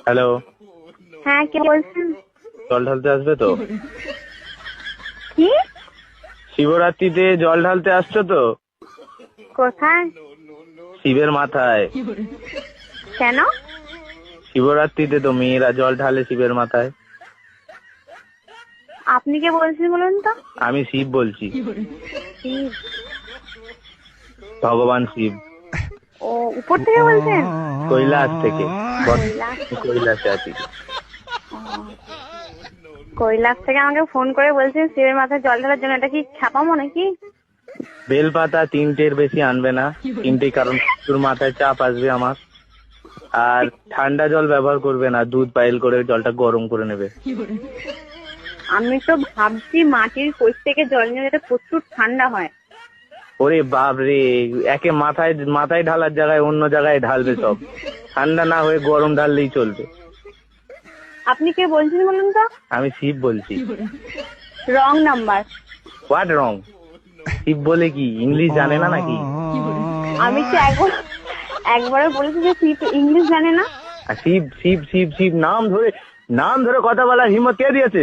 Hello, হ্যাঁ, কে বলছেন? জল ঢালতে আসবে তো? কি? শিবরাত্রিতে জল ঢালতে আসছো তো? কোথায়? শিবের মাথায়। কেন? শিবরাত্রিতে তো মেয়েরা জল ঢালে শিবের মাথায়। আপনি কে বলছেন বলুন তো? আমি শিব বলছি, শিব? ভগবান শিব। ও, উপর থেকে বলছেন? কৈলাস থেকে। কৈলাস? কৈলাসে আছি। কৈলাস থেকে আমাকে ফোন করে বলছেন শিবের মাথায় জল ঢালার জন্য। এটা কি ছাপামো নাকি? বেলপাতা 3টের বেশি আনবে না, 3টে, কারণ তোর মাথায় চাপ আসবে আমার। আর ঠান্ডা জল ব্যবহার করবে না, দুধ পাইল করে জলটা গরম করে নেবে। আমি তো ভাবছি মাটির কোষ থেকে জল নিয়ে যেটা প্রচুর ঠান্ডা হয়। ওরে বাপ রে, একে মাথায় মাথায় ঢালার জায়গায় অন্য জায়গায় ঢালবে সব। ঠান্ডা না হয়ে গরম ঢাললেই চলবে। আপনি কে বলছেন বলুন তো? আমি শিব বলছি। Wrong number. What wrong? Shiv বলে কি ইংলিশ জানে না নাকি? আমি কি একবারও বলেছি যে শিব ইংলিশ জানে না? আর শিব শিব শিব শিব নাম ধরে কথা বলার হিম্মত কে দিয়েছে?